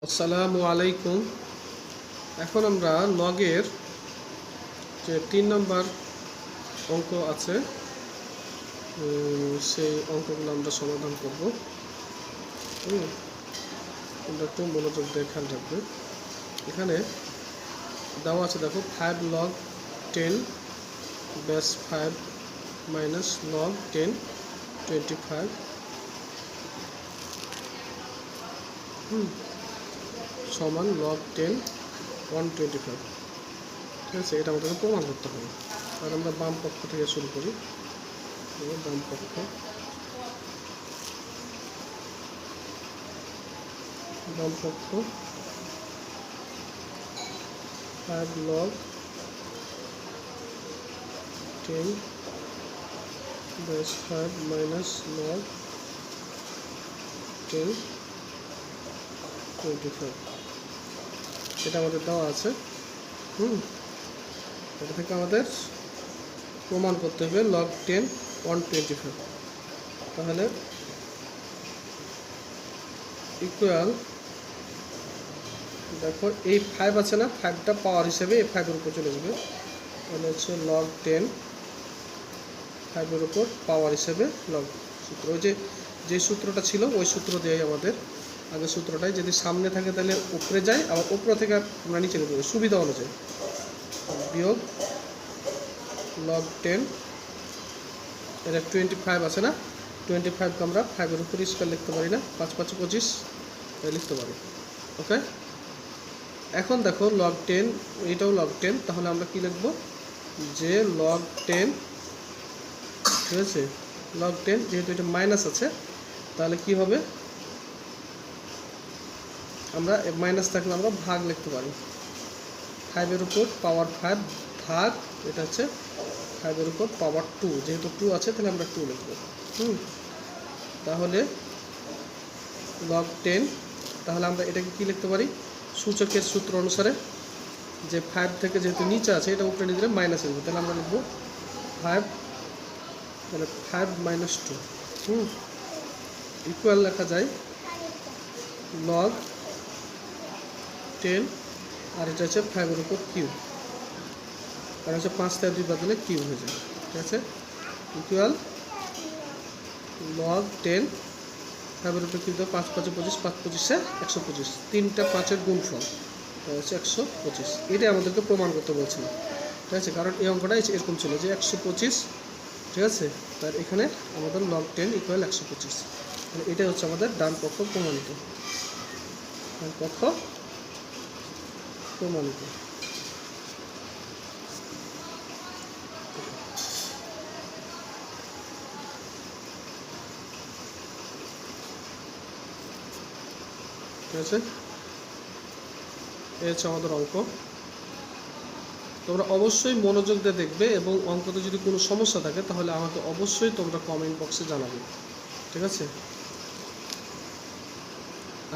আসসালামু আলাইকুম। এখন আমরা লগের যে 3 নম্বর অঙ্ক আছে সেই অঙ্কগুলো আমরা সমাধান করব। আমরা একটু মনোযোগ দিয়ে খেয়াল রাখবে। এখানে দেওয়া আছে, দেখো 5 log 10 বেস 5 মাইনাস log 10 25 সমান log 10 125। ঠিক আছে, এটা আমাদেরকে প্রমাণ করতে হবে। আর আমরা বাম পক্ষ থেকে শুরু করি। বাম পক্ষ 5 log 10 বেস 5 মাইনাস log 10 25, এটা আমাদের দেওয়া আছে। এটা থেকে আমাদের প্রমাণ করতে হবে log 10 125। তাহলে ইকুয়াল, দেখো এই 5 আছে না, 5টা পাওয়ার হিসেবে এই 5-এর উপর চলে যাবে। তাহলে হচ্ছে log 10 5-এর উপর পাওয়ার হিসেবে লগ সূত্র, ওই যে সূত্রটা ছিল ওই সূত্র দিয়ে আমাদের আগের সূত্রটাই, যদি সামনে থাকে তাহলে উপরে যায়, আবার উপরে থেকে আমরা নিচে নেব সুবিধা অনুযায়ী। বিয়োগ log 10, এটা 25 আছে না, 25কে আমরা 5-এর উপর স্কয়ার লিখতে পারি না, 5 5 25 লিখতে পারি। ওকে, এখন দেখো log 10, এটাও log 10, তাহলে আমরা কি লিখব যে log 10, ঠিক আছে, log 10 যেহেতু এটা মাইনাস আছে তাহলে কি হবে, আমরা মাইনাস থাকলে আমরা ভাগ লিখতে পারি। 5-এর উপর পাওয়ার 5 ভাগ, এটা হচ্ছে 5-এর উপর পাওয়ার 2, যেহেতু 2 আছে তাহলে আমরা 2 লিখব। তাহলে log 10, তাহলে আমরা এটাকে কি লিখতে পারি, সূচকের সূত্র অনুসারে যে 5 থেকে যেহেতু নিচে আছে এটা উপরে নিয়ে দিলে মাইনাস হয়ে যাবে, তাহলে আমরা লিখব 5, তাহলে 5 মাইনাস 2 ইকুয়াল লেখা যায় log 10, আর এটা হচ্ছে 5-এর উপর কিউব, আর হচ্ছে 5 থেকে 2 বাদ দিলে কিউব হয়ে যায়। ঠিক আছে, ইকুয়াল log 10 5-এর উপর কিউব, 5 5 25, 5 25 125, 3টা 5-এর গুণফল হচ্ছে 125। এটাই আমাদেরকে প্রমাণ করতে বলছিল। ঠিক আছে, কারণ এই অঙ্কটা এরকম ছিল যে 125, ঠিক আছে, তার এখানে আমাদের log 10 ইকুয়াল 125। মানে এটাই হচ্ছে আমাদের ডান পক্ষ প্রমাণিত, ডান পক্ষ প্রমাণিত। ঠিক আছে, এই হচ্ছে আমাদের অঙ্ক। তোমরা অবশ্যই মনোযোগ দিয়ে দেখবে, এবং অঙ্কতে যদি কোনো সমস্যা থাকে তাহলে আমাকে অবশ্যই তোমরা কমেন্ট বক্সে জানাবে। ঠিক আছে,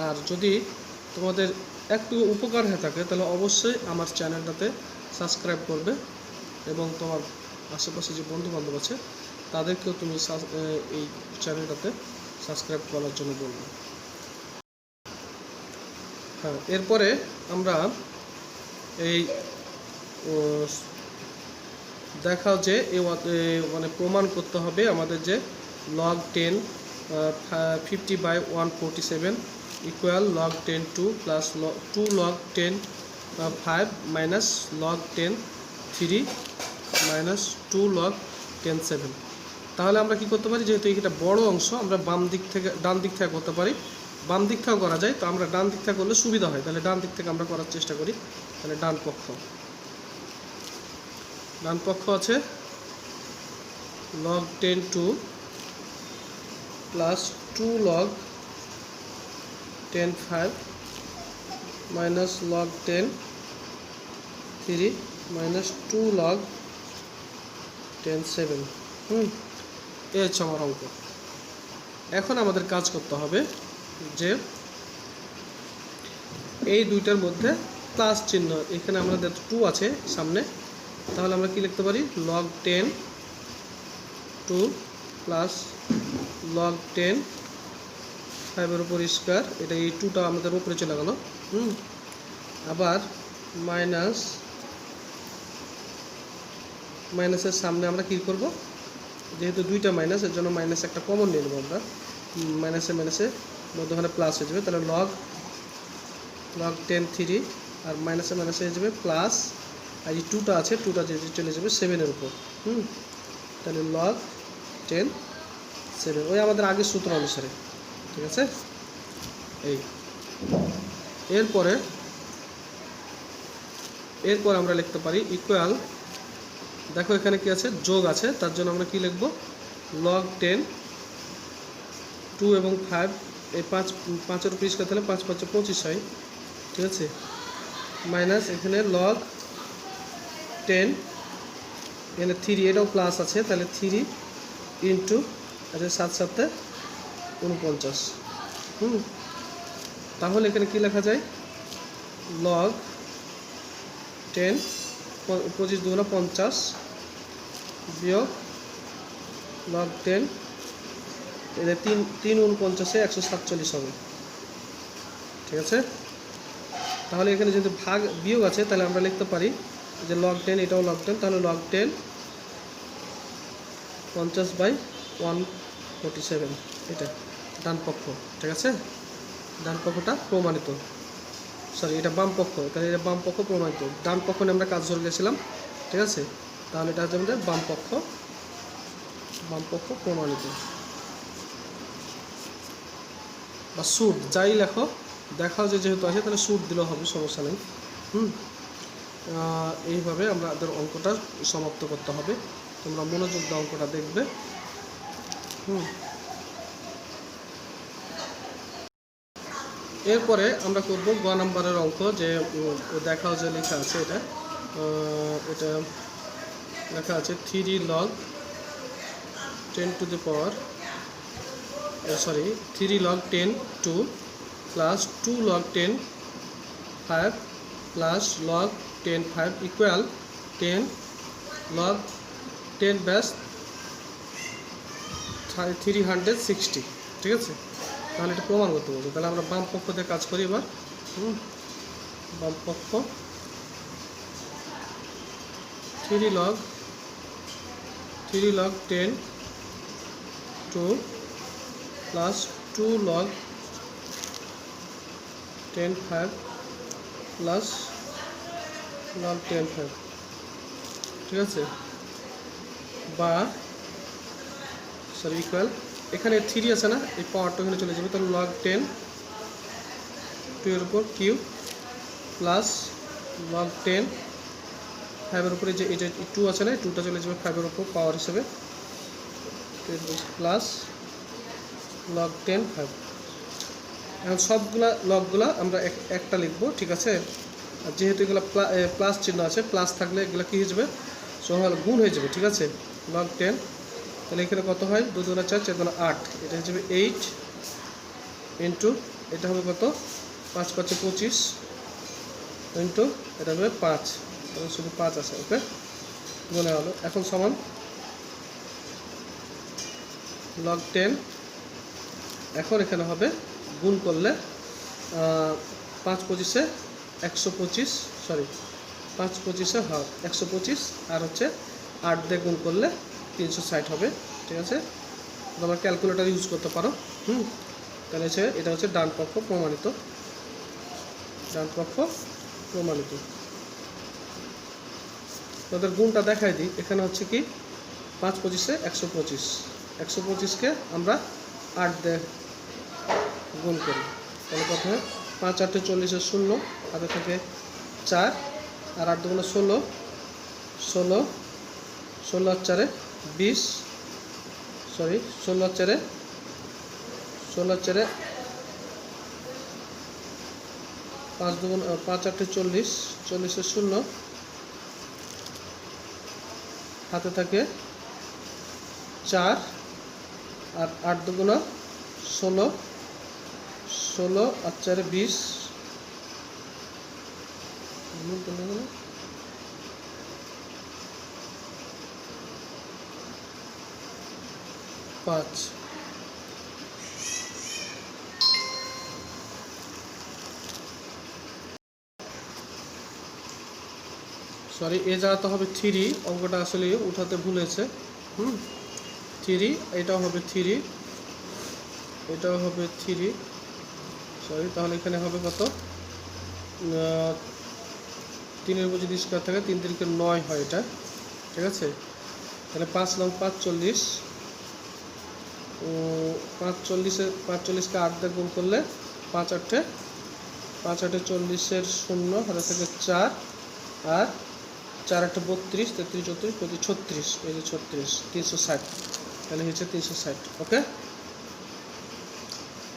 আর যদি তোমাদের একটু উপকার হয়ে থাকে তাহলে অবশ্যই আমার চ্যানেলটাতে সাবস্ক্রাইব করবে, এবং তোমার আশেপাশে যে বন্ধুবান্ধব আছে তাদেরকেও তুমি এই চ্যানেলটাতে সাবস্ক্রাইব করার জন্য বলবে। হ্যাঁ, এরপরে আমরা এই দেখাও যে মানে প্রমাণ করতে হবে আমাদের যে log 10 50/147 equal log 10 2 plus 2 log 10 5 minus log 10 3 minus 2 log 10 7। তাহলে আমরা কি করতে পারি, যেহেতু এটা বড় অংশ আমরা বাম দিক থেকে ডান দিক থেকে করতে পারি, বাম দিক থেকেও করা যায়, তো আমরা ডান দিক থেকে করলে সুবিধা হয়, তাহলে ডান দিক থেকে আমরা করার চেষ্টা করি। তাহলে ডান পক্ষ আছে log 10 2 plus 2 log 10 5 minus log 10 3 minus 2 log 10 7। এই হচ্ছে আমার অঙ্ক। এখন আমাদের কাজ করতে হবে যে এই দুইটার মধ্যে প্লাস চিহ্ন, এখানে আমাদের 2 আছে সামনে, তাহলে আমরা কি লিখতে পারি, log 10 2 প্লাস log 10 5 উপর স্কোয়ার, এটা এই 2টা আমাদের উপরে চলে গেল। আবার মাইনাসের সামনে আমরা কী করব, যেহেতু 2টা মাইনাস, এর জন্য মাইনাস একটা কমন নিয়ে নেবো আমরা। মাইনাসে মধ্যখানে প্লাস হয়ে যাবে, তাহলে লগ 10 3, আর মাইনাসে হয়ে যাবে প্লাস, আর এই 2টা আছে, 2টা চলে যাবে 7-এর উপর। তাহলে লগ 10 7, ওই আমাদের আগের সূত্র অনুসারে, ঠিক আছে। এই এরপরে আমরা লিখতে পারি ইকুয়াল, দেখো এখানে কি আছে, যোগ আছে, তার জন্য আমরা কি লিখব, লগ 10 2 এবং 5, এই 5-এর উপর স্কোয়ার, তাহলে 5 5 25 হয়, ঠিক আছে। মাইনাস এখানে লগ 10, এখানে 3, এটাও প্লাস আছে, তাহলে 3 ইন্টু, আচ্ছা 7 7 49। তাহলে এখানে কি লেখা যায়, লগ 10 25 2 50 বিয়োগ লগ 10, এটা 3 49 147 হবে, ঠিক আছে। তাহলে এখানে যদি ভাগ বিয়োগ আছে, তাহলে আমরা লিখতে পারি যে লগ 10, এটাও লগ 10, তাহলে লগ 10 50/147, এটা ডান পক্ষ, ঠিক আছে। ডান পক্ষটা প্রমাণিত, সরি এটা বাম পক্ষ, তাহলে এটা বাম পক্ষ প্রমাণিত, ডান পক্ষ নিয়ে আমরা কাজ ধরে গেছিলাম, ঠিক আছে। তাহলে এটা হচ্ছে আমাদের বাম পক্ষ প্রমাণিত, বা সুট যাই লেখো, দেখাও যেহেতু আছে, তাহলে সুট দিলেও হবে, সমস্যা নেই। এইভাবে আমাদের অঙ্কটা সমাপ্ত করতে হবে, তোমরা মনোযোগ দিয়ে অঙ্কটা দেখবে। এরপরে আমরা করব গ নাম্বারের অঙ্ক, যে দেখাও যে লেখা আছে, এটা লেখা আছে 3 log 10 to the power, 3 log 10 2 plus 2 log 10 5 plus log 10 5 equal 10 log 10 base 360, ঠিক আছে। তাহলে এটা প্রমাণ করতে বলবো, তাহলে আমরা বাম পক্ষ দিয়ে কাজ করি এবার। বাম পক্ষ 3 log 10 2 plus 2 log 10 5 plus log 10 5, ঠিক আছে, বা ইকুয়াল, এখানে 3 আছে না, এই পাওয়ারটা এখানে চলে যাবে, তাহলে লগ 10 2-এর উপর কিউব প্লাস লগ 10 5-এর উপরে যে এটা 2 আছে না, 2টা চলে যাবে 5-এর উপর পাওয়ার হিসেবে, প্লাস লগ 10 5। এখন লগগুলা আমরা একটা লিখবো, ঠিক আছে। আর যেহেতু এগুলো প্লাস চিহ্ন আছে, প্লাস থাকলে এগুলো কী হয়ে যাবে, সহল গুণ হয়ে যাবে, ঠিক আছে। লগ 10, তাহলে এখানে কত হয়, 2 2 4 4 2 8, এটা হয়ে যাবে 8 ইন্টু, এটা হবে কত, 5 5 25 ইন্টু, এটা হবে 5, তাহলে শুধু 5 আছে, ওকে, মনে হলো। এখন সমান লগ 10, এখন এখানে হবে গুণ করলে 5 25 125, 5 25 125, আর হচ্ছে 8 দিয়ে গুণ করলে 360 হবে, ঠিক আছে। তোমরা ক্যালকুলেটর ইউজ করতে পারো। তাহলে এটা হচ্ছে ডান পক্ষ প্রমাণিত, তোদের গুণটা দেখাই দিই। এখানে হচ্ছে কি 5 25 125, 125কে আমরা 8 দিয়ে গুণ করি, তাহলে প্রথমে 5 8 40 0, হাতে থাকে 4, আর 8 2 16 16 16 4 20, 16 4 5 2 5 8 40 40 0, হাতে থাকে 4, আর 8 2 16 16 আর 4 20, 5। সরি এ জায়গাতে হবে 3, অঙ্কটা আসলে উঠাতে ভুলেছে। 3, এটাও হবে 3, এটাও হবে 3, সরি। তাহলে এখানে হবে কত, 3 যদি স্কোয়ার থাকে 3 3 9 হয় এটা, ঠিক আছে। তাহলে 5 9 5 40, 45কে 8 দিয়ে গুণ করলে 5 8 40-এর 0 হাতে থেকে 4, আর 4 8 32, 33 34 35 36, এই যে 36, 360, তাহলে হচ্ছে 360। ওকে,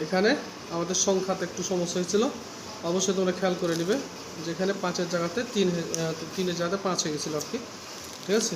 এখানে আমাদের সংখ্যাতে একটু সমস্যা হয়েছিল, অবশ্যই তোমরা খেয়াল করে নিবে, যেখানে 5-এর জায়গাতে 3, 3-এর জায়গাতে 5 হয়ে গেছিলো আর কি, ঠিক আছে।